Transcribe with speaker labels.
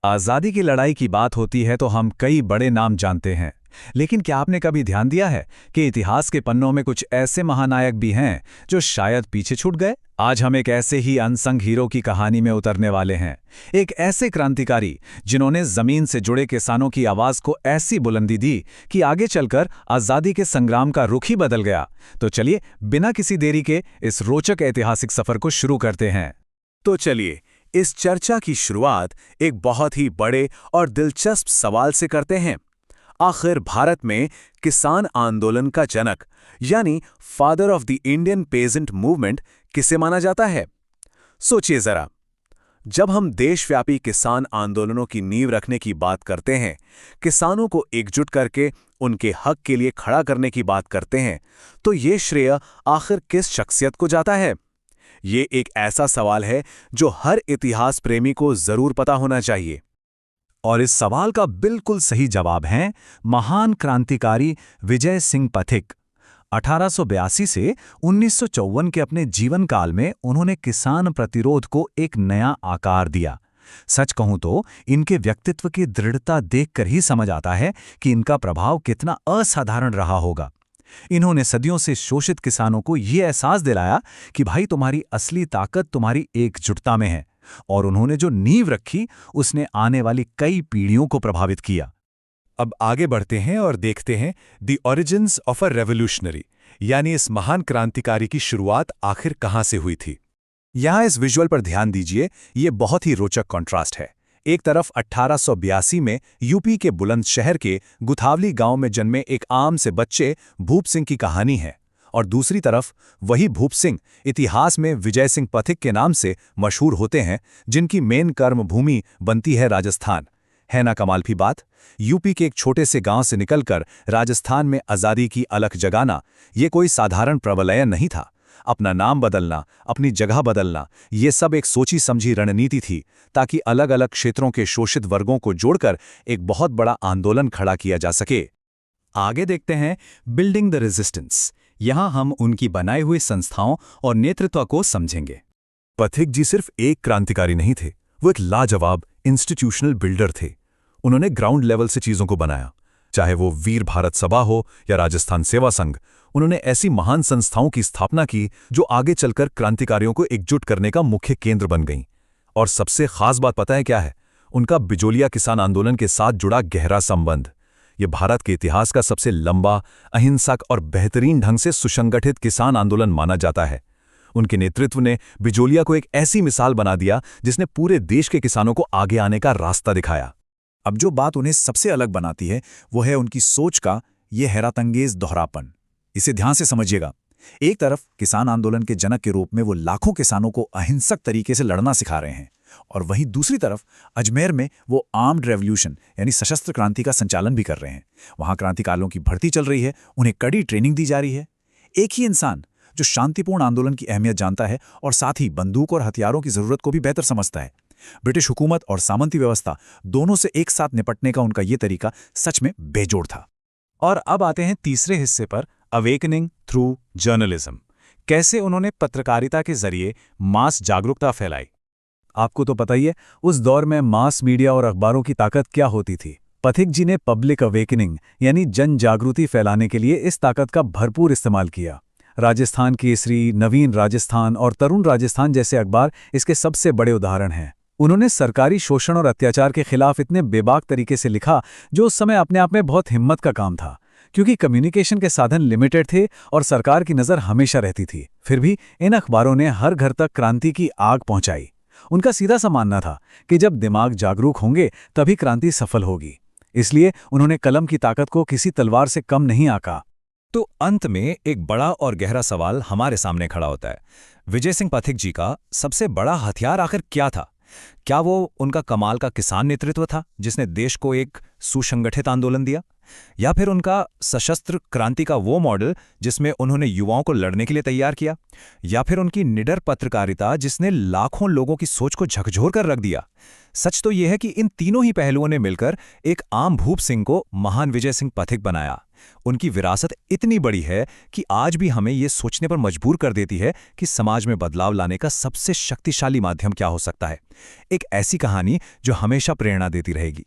Speaker 1: आज़ादी की लड़ाई की बात होती है तो हम कई बड़े नाम जानते हैं। लेकिन क्या आपने कभी ध्यान दिया है कि इतिहास के पन्नों में कुछ ऐसे महानायक भी हैं जो शायद पीछे छूट गए? आज हम एक ऐसे ही अनसंग हीरो की कहानी में उतरने वाले हैं। एक ऐसे क्रांतिकारी जिन्होंने जमीन से जुड़े किसानों की आवाज को ऐसी बुलंदी दी कि आगे चलकर आज़ादी के संग्राम का रुख ही बदल गया। तो चलिए बिना किसी देरी के इस रोचक ऐतिहासिक सफर को शुरू करते हैं।
Speaker 2: तो चलिए इस चर्चा की शुरुआत एक बहुत ही बड़े और दिलचस्प सवाल से करते हैं। आखिर भारत में किसान आंदोलन का जनक यानी father of the Indian peasant movement किसे माना जाता है? सोचिए जरा, जब हम देशव्यापी किसान आंदोलनों की नींव रखने की बात करते हैं, किसानों को एकजुट करके उनके हक के लिए खड़ा करने की बात करते हैं, तो ये श्रेय आखिर किस शख्सियत को जाता है? ये एक ऐसा सवाल है जो हर इतिहास प्रेमी को जरूर पता होना चाहिए।
Speaker 1: और इस सवाल का बिल्कुल सही जवाब है महान क्रांतिकारी विजय सिंह पथिक। 1882 से 1954 के अपने जीवन काल में उन्होंने किसान प्रतिरोध को एक नया आकार दिया। सच कहूं तो इनके व्यक्तित्व की दृढ़ता देखकर ही समझ आता है कि इनका प्रभाव कितना असाधारण रहा होगा। इन्होंने सदियों से शोषित किसानों को यह एहसास दिलाया कि भाई तुम्हारी असली ताकत तुम्हारी एकजुटता में है, और उन्होंने जो नींव रखी उसने आने वाली कई पीढ़ियों को प्रभावित किया।
Speaker 2: अब आगे बढ़ते हैं और देखते हैं the origins of a revolutionary, यानी इस महान क्रांतिकारी की शुरुआत आखिर कहां से हुई थी। यहां इस विजुअल पर ध्यान दीजिए, ये बहुत ही रोचक कॉन्ट्रास्ट है। एक तरफ 1882 में यूपी के बुलंदशहर के गुथावली गांव में जन्मे एक आम से बच्चे भूप सिंह की कहानी है, और दूसरी तरफ वही भूप सिंह इतिहास में विजय सिंह पथिक के नाम से मशहूर होते हैं, जिनकी मेन कर्मभूमि बनती है राजस्थान। है ना कमाल की बात? यूपी के एक छोटे से गांव से निकलकर राजस्थान में आज़ादी की अलख जगाना, ये कोई साधारण प्रबलयन नहीं था। अपना नाम बदलना, अपनी जगह बदलना, ये सब एक सोची समझी रणनीति थी, ताकि अलग अलग क्षेत्रों के शोषित वर्गों को जोड़कर एक बहुत बड़ा आंदोलन खड़ा किया जा सके।
Speaker 1: आगे देखते हैं बिल्डिंग द रेजिस्टेंस। यहां हम उनकी बनाई हुई संस्थाओं और नेतृत्व को समझेंगे।
Speaker 2: पथिक जी सिर्फ एक क्रांतिकारी नहीं थे, वो एक लाजवाब इंस्टीट्यूशनल बिल्डर थे। उन्होंने ग्राउंड लेवल से चीजों को बनाया, चाहे वो वीर भारत सभा हो या राजस्थान सेवा संघ। उन्होंने ऐसी महान संस्थाओं की स्थापना की जो आगे चलकर क्रांतिकारियों को एकजुट करने का मुख्य केंद्र बन गईं। और सबसे खास बात पता है क्या है? उनका बिजोलिया किसान आंदोलन के साथ जुड़ा गहरा संबंध। ये भारत के इतिहास का सबसे लंबा, अहिंसक और बेहतरीन ढंग से सुसंगठित किसान आंदोलन माना जाता है। उनके नेतृत्व ने बिजोलिया को एक ऐसी मिसाल बना दिया जिसने पूरे देश के किसानों को आगे आने का रास्ता दिखाया।
Speaker 1: अब जो बात उन्हें सबसे अलग बनाती है वो है उनकी सोच का ये हैरतअंगेज दोहरापन। इसे ध्यान से समझिएगा। एक तरफ किसान आंदोलन के जनक के रूप में वो लाखों किसानों को अहिंसक तरीके से लड़ना सिखा रहे हैं, और वहीं दूसरी तरफ अजमेर में वो आर्म्ड रेवोल्यूशन यानी सशस्त्र क्रांति का संचालन भी कर रहे हैं। वहां क्रांतिकारियों की भर्ती चल रही है, उन्हें कड़ी ट्रेनिंग दी जा रही है। एक ही इंसान जो शांतिपूर्ण आंदोलन की अहमियत जानता है और साथ ही बंदूक और हथियारों की जरूरत को भी बेहतर समझता है। ब्रिटिश हुकूमत और सामंती व्यवस्था दोनों से एक साथ निपटने का उनका ये तरीका सच में बेजोड़ था। और अब आते हैं तीसरे हिस्से पर, अवेकनिंग थ्रू जर्नलिज्म। कैसे उन्होंने पत्रकारिता के जरिए मास जागरूकता फैलाई। आपको तो पता ही है उस दौर में मास मीडिया और अखबारों की ताकत क्या होती थी। पथिक जी ने पब्लिक अवेकनिंग यानी जन जागृति फैलाने के लिए इस ताकत का भरपूर इस्तेमाल किया। राजस्थान केसरी, नवीन राजस्थान और तरुण राजस्थान जैसे अखबार इसके सबसे बड़े उदाहरण हैं। उन्होंने सरकारी शोषण और अत्याचार के खिलाफ इतने बेबाक तरीके से लिखा जो उस समय अपने आप में बहुत हिम्मत का काम था, क्योंकि कम्युनिकेशन के साधन लिमिटेड थे और सरकार की नज़र हमेशा रहती थी। फिर भी इन अखबारों ने हर घर तक क्रांति की आग पहुंचाई। उनका सीधा सा मानना था कि जब दिमाग जागरूक होंगे तभी क्रांति सफल होगी। इसलिए उन्होंने कलम की ताकत को किसी तलवार से कम नहीं आंका।
Speaker 3: तो अंत में एक बड़ा और गहरा सवाल हमारे सामने खड़ा होता है। विजय सिंह पथिक जी का सबसे बड़ा हथियार आखिर क्या था? क्या वो उनका कमाल का किसान नेतृत्व था जिसने देश को एक सुसंगठित आंदोलन दिया, या फिर उनका सशस्त्र क्रांति का वो मॉडल जिसमें उन्होंने युवाओं को लड़ने के लिए तैयार किया, या फिर उनकी निडर पत्रकारिता जिसने लाखों लोगों की सोच को झकझोर कर रख दिया। सच तो यह है कि इन तीनों ही पहलुओं ने मिलकर एक आम भूप सिंह को महान विजय सिंह पथिक बनाया। उनकी विरासत इतनी बड़ी है कि आज भी हमें ये सोचने पर मजबूर कर देती है कि समाज में बदलाव लाने का सबसे शक्तिशाली माध्यम क्या हो सकता है। एक ऐसी कहानी जो हमेशा प्रेरणा देती रहेगी।